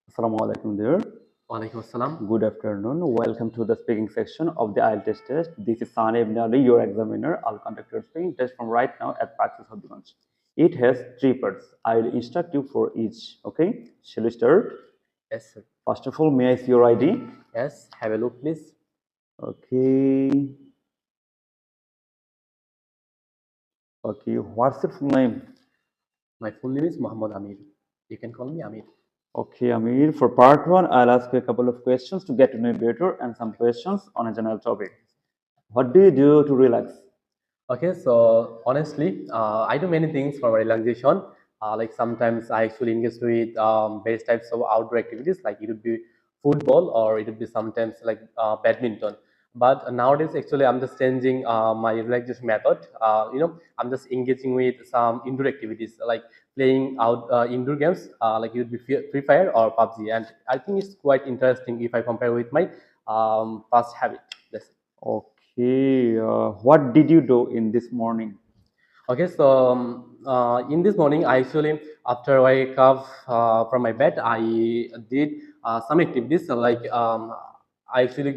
Assalamu alaikum there. Walaikum assalam. Good afternoon. Welcome to the speaking section of the IELTS test. This is Sani Ibn Ali, your examiner. I'll conduct your speaking test from right now at Practice Hobbygunch. It has three parts. I'll instruct you for each. Okay? Shall we start? Yes, sir. First of all, may I see your ID? Yes, have a look, please. Okay. Okay. What's your full name? My full name is Muhammad Amir. You can call me Amir. Okay, Amir. For part one, I'll ask you a couple of questions to get to know you better and some questions on a general topic. What do you do to relax? Okay, so honestly, I do many things for relaxation. Like sometimes I actually engage with various types of outdoor activities, like it would be football or it would be sometimes like badminton. But nowadays, actually, I'm just changing my relaxation method. I'm just engaging with some indoor activities like playing out indoor games, like it would be Free Fire or PUBG. And I think it's quite interesting if I compare with my past habit. That's it. Okay, what did you do in this morning? Okay, so in this morning, I actually, after I wake up from my bed, I did some activities. So like I actually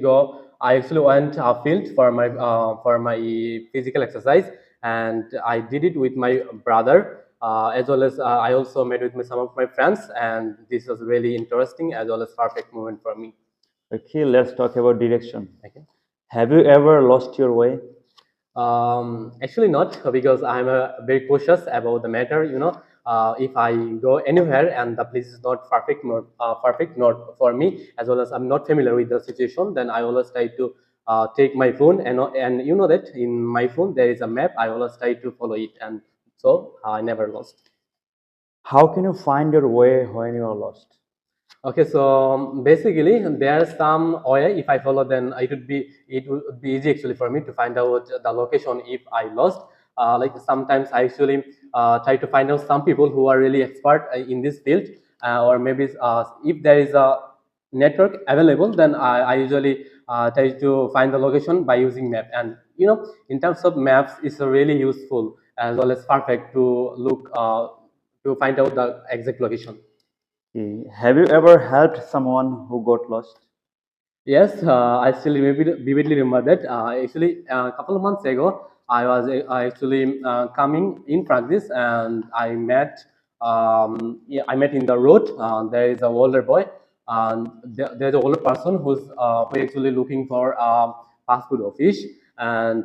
went field for my physical exercise, and I did it with my brother, as well as I also met with some of my friends, and this was really interesting as well as perfect moment for me. Okay, let's talk about direction. Okay. Have you ever lost your way? Actually not because I'm very cautious about the matter. If I go anywhere and the place is not perfect, not for me, as well as I'm not familiar with the situation, then I always try to take my phone and you know that in my phone there is a map. I always try to follow it, and so I never lost. How can you find your way when you are lost? Okay, so basically there's some way if I follow, then it would be easy actually for me to find out the location if I lost. Like sometimes I actually try to find out some people who are really expert in this field, or maybe if there is a network available, then I usually try to find the location by using map. And in terms of maps, it's really useful as well as perfect to look to find out the exact location. Okay. Have you ever helped someone who got lost? Yes, I still vividly remember that. Actually, a couple of months ago, I was actually coming in practice, and yeah, I met in the road. There is a older boy, and there's an older person who actually looking for passport office, and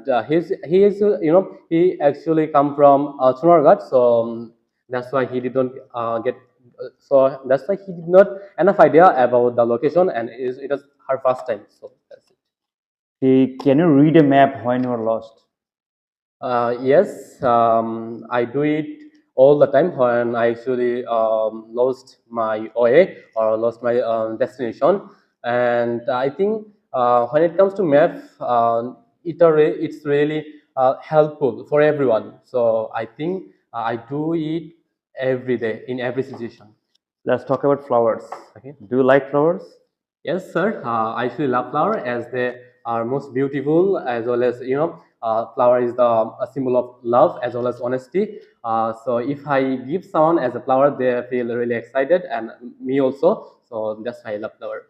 he actually come from Chunargat, so that's why he didn't get. So that's why he did not enough idea about the location, and it was her first time. So that's it. Okay. Can you read a map when you are lost? Yes, I do it all the time when I actually lost my OA or lost my destination. And I think when it comes to map, it's really helpful for everyone. So I think I do it every day in every situation. Let's talk about flowers. Okay. Do you like flowers? Yes, sir. I actually love flower as they are most beautiful, as well as flower is a symbol of love as well as honesty. So if I give someone as a flower, they feel really excited, and me also. So that's why I love flower.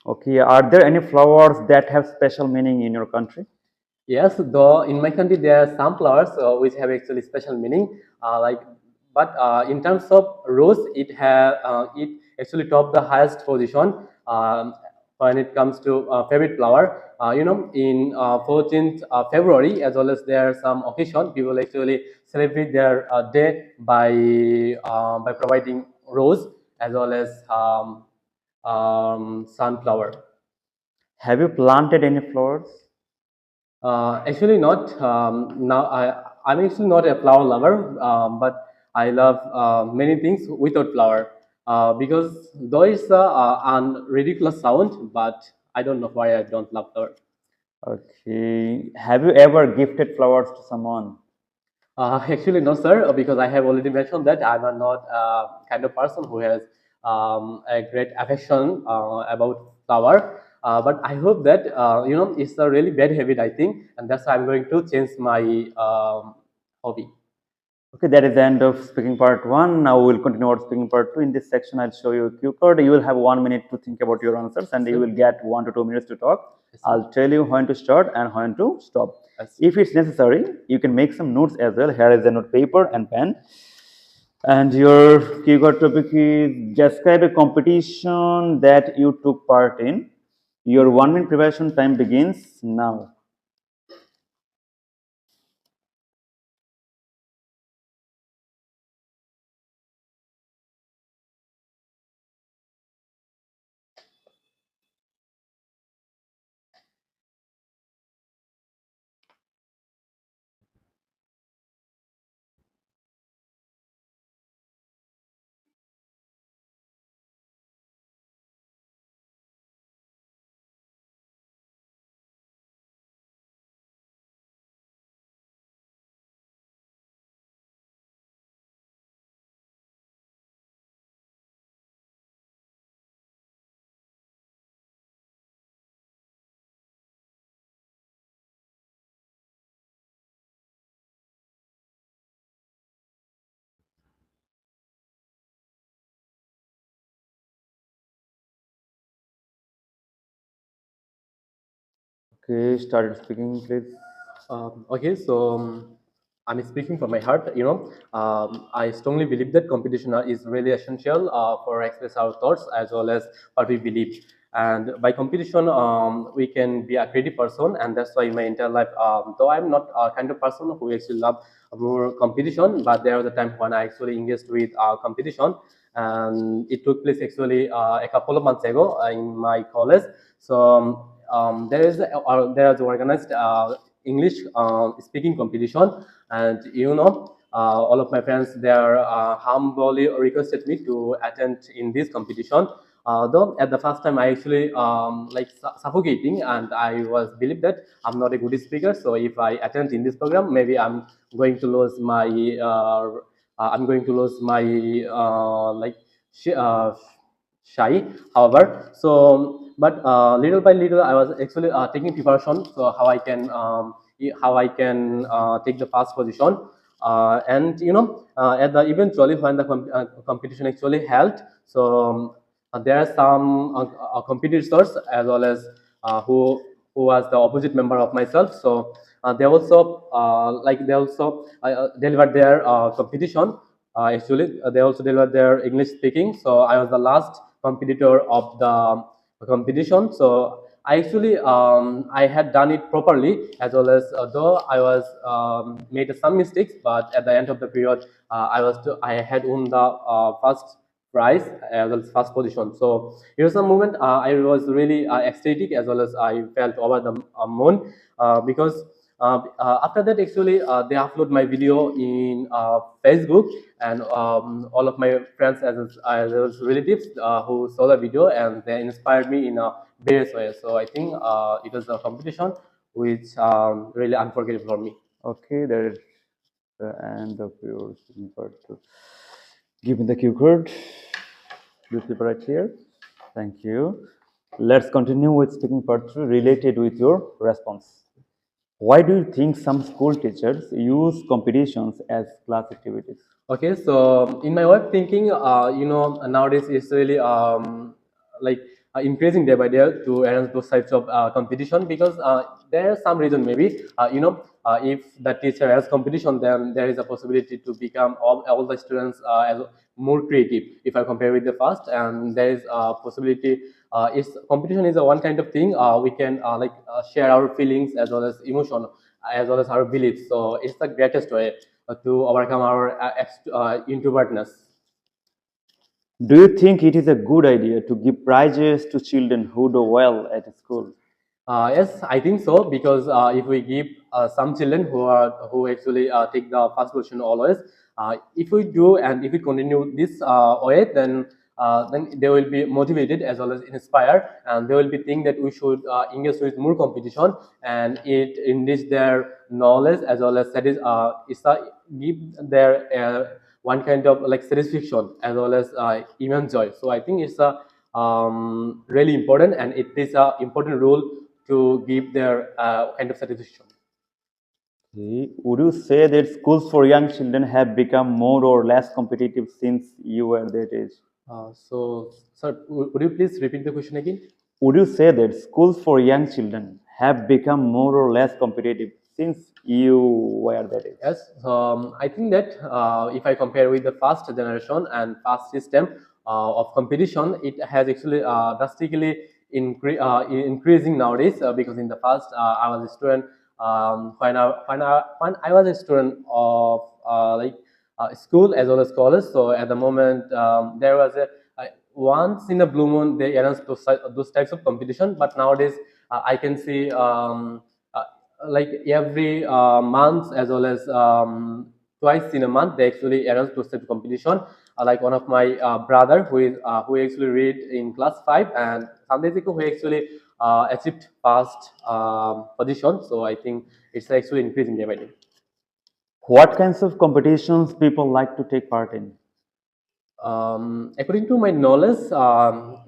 Okay. Are there any flowers that have special meaning in your country? Yes, though in my country there are some flowers which have actually special meaning. But in terms of rose, it actually top the highest position when it comes to favorite flower. In 14th February, as well as there are some occasion, people actually celebrate their day by providing rose as well as sunflower. Have you planted any flowers? Actually, not now. I'm actually not a flower lover, but I love many things without flower because though it's an ridiculous sound, but I don't know why I don't love flower. Okay. Have you ever gifted flowers to someone? Actually, no, sir, because I have already mentioned that I'm not kind of person who has a great affection about flower. But I hope that it's a really bad habit, I think, and that's why I'm going to change my hobby. Okay, that is the end of speaking part one. Now we'll continue our speaking part two. In this section, I'll show you a cue card. You will have 1 minute to think about your answers, and you will get 1 to 2 minutes to talk. I'll tell you when to start and when to stop. If it's necessary, you can make some notes as well. Here is a note paper and pen. And your cue card topic is describe a competition that you took part in. Your 1 minute preparation time begins now. Okay, started speaking, please. Okay, so I'm speaking from my heart. I strongly believe that competition is really essential for express our thoughts as well as what we believe. And by competition, we can be a creative person, and that's why in my entire life, though I'm not a kind of person who actually love more competition, but there was a time when I actually engaged with competition, and it took place actually a couple of months ago in my college. So there is organized English speaking competition, and all of my friends they are humbly requested me to attend in this competition. Though at the first time I actually suffocating, and I was believed that I'm not a good speaker. So if I attend in this program, maybe I'm going to lose my sh- uh, shy. However, so but little by little, I was actually taking preparation. So how I can take the first position. And at the eventually when the competition actually held, so there are some competitors as well as who was the opposite member of myself. So they also delivered their competition. Actually, they also delivered their English speaking. So I was the last competitor of the competition. So I had done it properly as well as though I was made some mistakes, but at the end of the period, I had won the first prize as well as first position. So it was a moment I was really ecstatic as well as I felt over the moon because after that actually they upload my video in Facebook, and all of my friends as well as relatives who saw the video, and they inspired me in various ways. So I think it was a competition which really unforgettable for me. Okay, that is the end of your speaking part two. Give me the cue card. This paper right here. Thank you. Let's continue with speaking part three related with your response. Why do you think some school teachers use competitions as class activities? Okay, so in my way of thinking, nowadays it's really like increasing day by day to arrange those types of competition because there's some reason maybe if the teacher has competition, then there is a possibility to become all the students as more creative if I compare with the past, and there is a possibility. Is competition is a one kind of thing we can share our feelings as well as emotion as well as our beliefs. So it's the greatest way to overcome our introvertness. Do you think it is a good idea to give prizes to children who do well at school? Yes, I think so because if we give some children who actually take the first position always, if we do and if we continue this way, then they will be motivated as well as inspired, and they will be think that we should engage with more competition, and it enrich their knowledge as well as give their one kind of like satisfaction as well as even joy. So I think it's a really important, and it is a important role to give their kind of satisfaction. Okay. Would you say that schools for young children have become more or less competitive since you were that age? Sir, would you please repeat the question again? Would you say that schools for young children have become more or less competitive since you were that age? Yes, I think that if I compare with the first generation and past system of competition, it has actually drastically increasing nowadays because in the past I was a student when I was a student of school as well as college. So at the moment there was a once in a blue moon they arrange those types of competition, but nowadays I can see. Like every month as well as twice in a month they actually arrange to set competition like one of my brother who actually read in class 5 and some days ago who actually achieved past position, so I think it's actually increasing day by day. What kinds of competitions people like to take part in? According to my knowledge,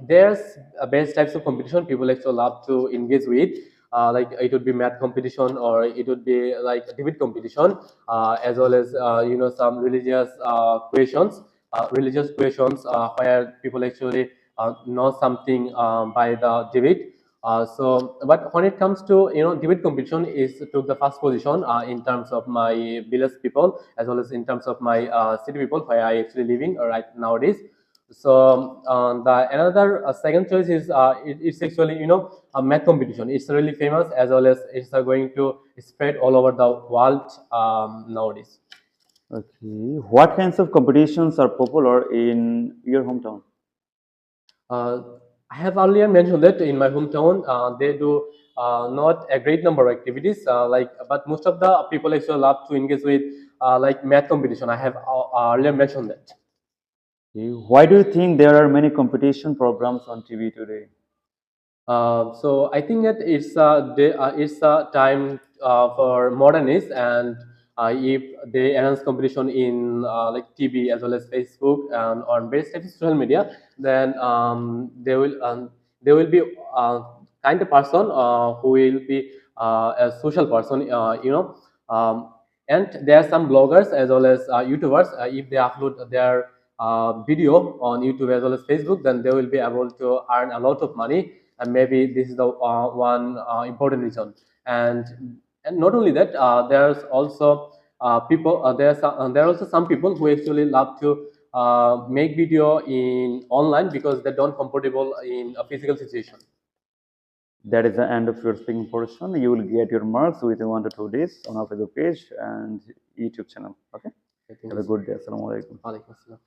there's various types of competition people actually love to engage with. Like it would be math competition or it would be like debate competition, as well as some religious questions where people actually know something by the debate. But when it comes to debate competition, is took the first position in terms of my village people as well as in terms of my city people where I actually living right nowadays. So the another second choice is it's actually a math competition. It's really famous as well as it's going to spread all over the world nowadays. Okay. What kinds of competitions are popular in your hometown? Uh, I have earlier mentioned that in my hometown, they do not a great number of activities. But most of the people actually love to engage with like math competition. I have earlier mentioned that. Okay. Why do you think there are many competition programs on TV today? So I think that it's a time for modernists, and if they announce competition in like TV as well as Facebook and on various types of social media, then they will be kind of person who will be a social person, and there are some bloggers as well as YouTubers. If they upload their video on YouTube as well as Facebook, then they will be able to earn a lot of money, and maybe this is the one important reason. And not only that, there's also there are also some people who actually love to make video in online because they don't comfortable in a physical situation. That is the end of your speaking portion. You will get your marks within 1 to 2 days on our Facebook page and YouTube channel. Okay. I think Have a it's good day. Assalamu alaikum. Alaikum assalam.